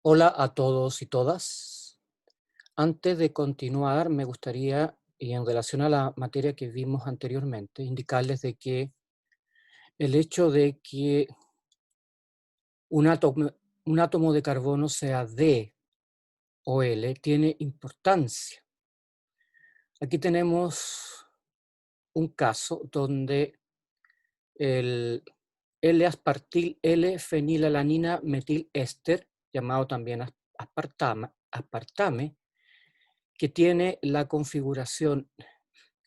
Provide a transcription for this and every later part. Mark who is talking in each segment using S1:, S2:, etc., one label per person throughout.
S1: Hola a todos y todas. Antes de continuar, me gustaría, y en relación a la materia que vimos anteriormente, indicarles de que el hecho de que un átomo, un átomo de carbono sea D o L tiene importancia. Aquí tenemos un caso donde el L-fenilalanina metil-éster, llamado también aspartame, que tiene la configuración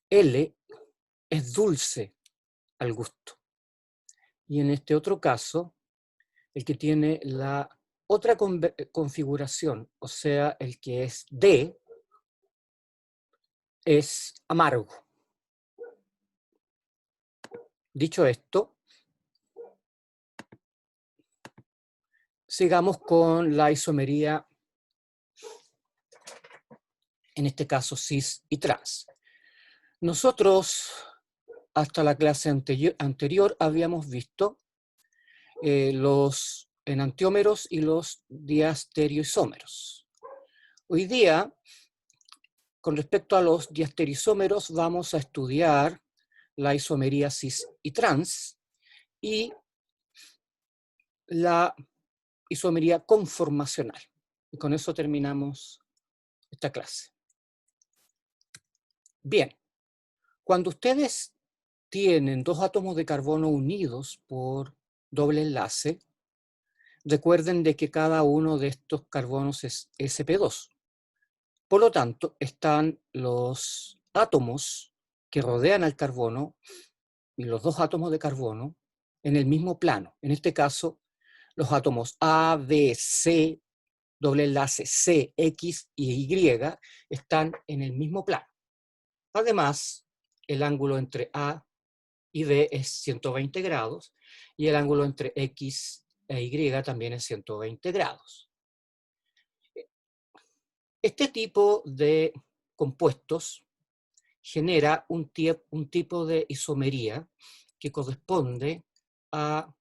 S1: L, es dulce al gusto. Y en este otro caso, el que tiene la otra configuración, o sea, el que es D, es amargo. Dicho esto, sigamos con la isomería, en este caso cis y trans. Nosotros, hasta la clase anterior habíamos visto los enantiómeros y los diastereoisómeros. Hoy día, con respecto a los diastereoisómeros, vamos a estudiar la isomería cis y trans y la isomería conformacional. Y con eso terminamos esta clase. Bien, cuando ustedes tienen dos átomos de carbono unidos por doble enlace, recuerden de que cada uno de estos carbonos es sp2. Por lo tanto, están los átomos que rodean al carbono y los dos átomos de carbono en el mismo plano. En este caso, los átomos A, B, C, doble enlace C, X y Y están en el mismo plano. Además, el ángulo entre A y B es 120 grados y el ángulo entre X e Y también es 120 grados. Este tipo de compuestos genera un tipo de isomería que corresponde a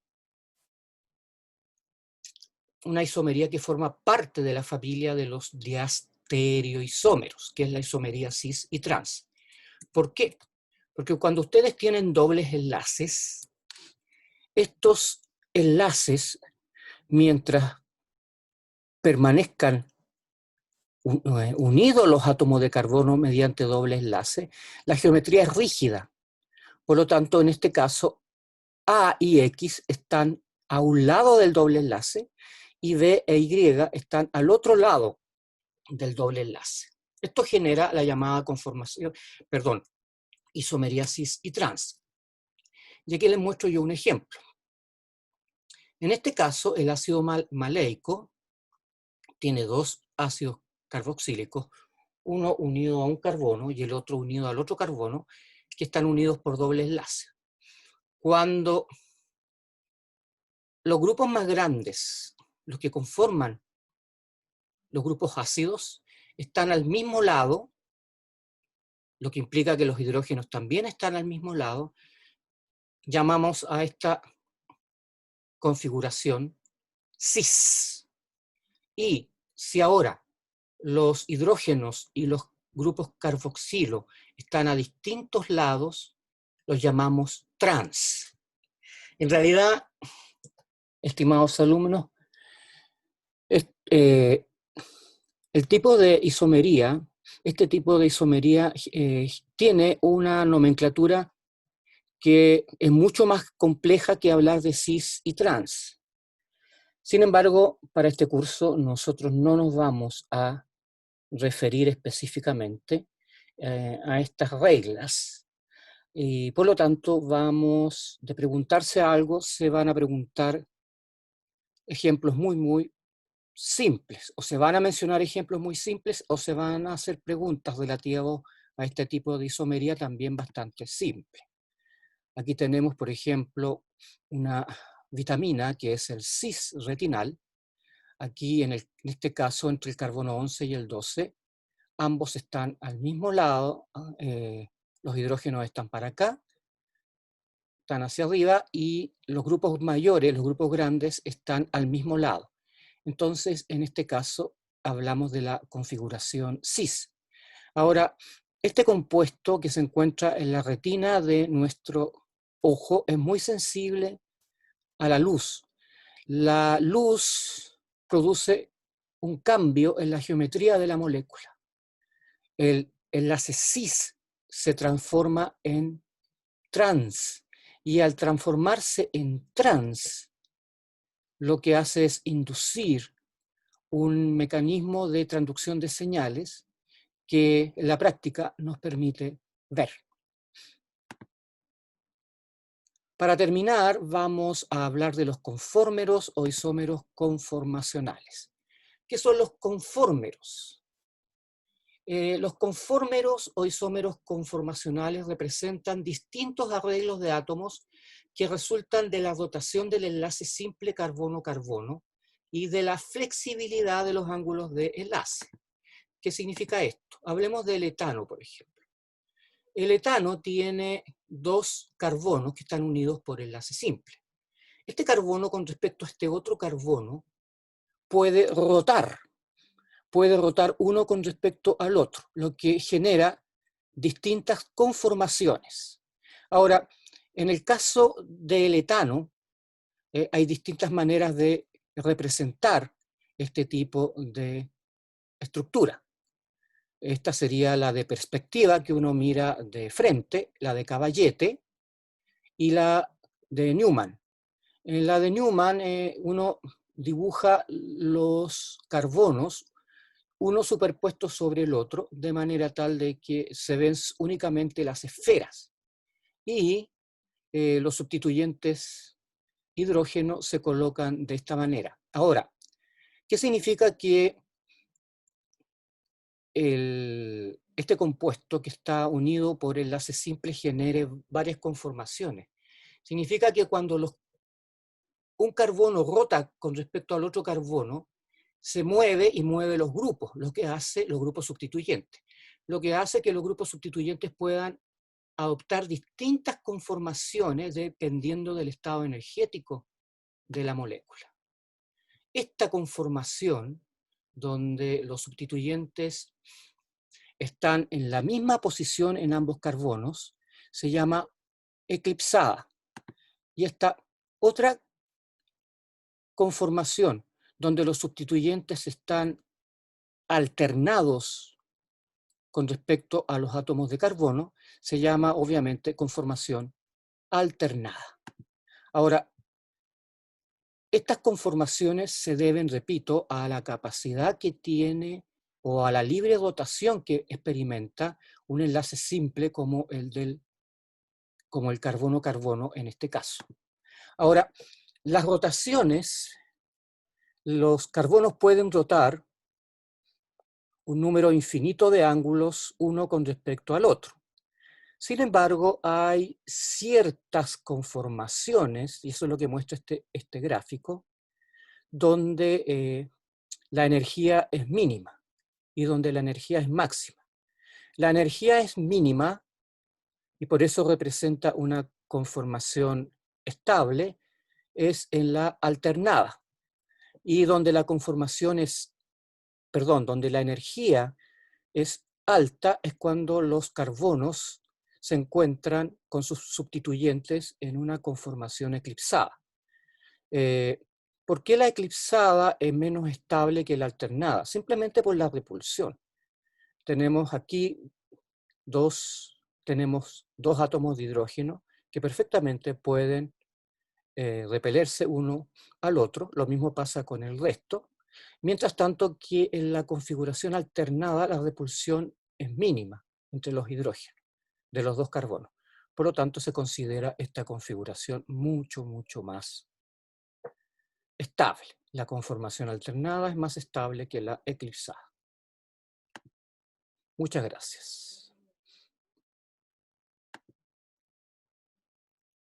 S1: una isomería que forma parte de la familia de los diastereoisómeros, que es la isomería cis y trans. ¿Por qué? Porque cuando ustedes tienen dobles enlaces, estos enlaces, mientras permanezcan unidos los átomos de carbono mediante doble enlace, la geometría es rígida. Por lo tanto, en este caso, A y X están a un lado del doble enlace y B e Y están al otro lado del doble enlace. Esto genera la llamada isomería cis y trans. Y aquí les muestro yo un ejemplo. En este caso, el ácido maleico tiene dos ácidos carboxílicos, uno unido a un carbono y el otro unido al otro carbono, que están unidos por doble enlace. Cuando los grupos más grandes, los que conforman los grupos ácidos, están al mismo lado, lo que implica que los hidrógenos también están al mismo lado, llamamos a esta configuración cis. Y si ahora los hidrógenos y los grupos carboxilo están a distintos lados, los llamamos trans. En realidad, estimados alumnos, el tipo de isomería, este tipo de isomería tiene una nomenclatura que es mucho más compleja que hablar de cis y trans. Sin embargo, para este curso nosotros no nos vamos a referir específicamente a estas reglas. Y por lo tanto, de preguntarse algo, se van a preguntar ejemplos muy simples, o se van a mencionar ejemplos muy simples, o se van a hacer preguntas relativas a este tipo de isomería también bastante simple. Aquí tenemos, por ejemplo, una vitamina que es el cis-retinal. Aquí, en este caso, entre el carbono 11 y el 12, ambos están al mismo lado, los hidrógenos están para acá, están hacia arriba y los grupos mayores, los grupos grandes, están al mismo lado. Entonces, en este caso, hablamos de la configuración cis. Ahora, este compuesto que se encuentra en la retina de nuestro ojo es muy sensible a la luz. La luz produce un cambio en la geometría de la molécula. El enlace cis se transforma en trans, y al transformarse en trans, lo que hace es inducir un mecanismo de transducción de señales que en la práctica nos permite ver. Para terminar, vamos a hablar de los conformeros o isómeros conformacionales. ¿Qué son los conformeros? Los conformeros o isómeros conformacionales representan distintos arreglos de átomos que resultan de la rotación del enlace simple carbono-carbono y de la flexibilidad de los ángulos de enlace. ¿Qué significa esto? Hablemos del etano, por ejemplo. El etano tiene dos carbonos que están unidos por enlace simple. Este carbono con respecto a este otro carbono puede rotar uno con respecto al otro, lo que genera distintas conformaciones. Ahora, en el caso del etano, hay distintas maneras de representar este tipo de estructura. Esta sería la de perspectiva, que uno mira de frente, la de caballete y la de Newman. En la de Newman uno dibuja los carbonos uno superpuesto sobre el otro, de manera tal de que se ven únicamente las esferas. Y los sustituyentes hidrógeno se colocan de esta manera. Ahora, ¿qué significa que este compuesto que está unido por enlace simple genere varias conformaciones? Significa que cuando un carbono rota con respecto al otro carbono, se mueve y mueve los grupos, lo que hace los grupos sustituyentes. Lo que hace que los grupos sustituyentes puedan adoptar distintas conformaciones dependiendo del estado energético de la molécula. Esta conformación, donde los sustituyentes están en la misma posición en ambos carbonos, se llama eclipsada. Y esta otra conformación, donde los sustituyentes están alternados con respecto a los átomos de carbono, se llama obviamente conformación alternada. Ahora, estas conformaciones se deben, repito, a la capacidad que tiene o a la libre rotación que experimenta un enlace simple como el carbono-carbono en este caso. Ahora, las rotaciones, los carbonos pueden rotar un número infinito de ángulos uno con respecto al otro. Sin embargo, hay ciertas conformaciones, y eso es lo que muestra este gráfico, donde la energía es mínima y donde la energía es máxima. La energía es mínima y por eso representa una conformación estable, es en la alternada. Y donde la conformación es, perdón, donde la energía es alta es cuando los carbonos se encuentran con sus sustituyentes en una conformación eclipsada. ¿Por qué la eclipsada es menos estable que la alternada? Simplemente por la repulsión. Tenemos aquí tenemos dos átomos de hidrógeno que perfectamente pueden repelerse uno al otro. Lo mismo pasa con el resto. Mientras tanto que en la configuración alternada la repulsión es mínima entre los hidrógenos de los dos carbonos. Por lo tanto, se considera esta configuración mucho, mucho más estable. La conformación alternada es más estable que la eclipsada. Muchas gracias.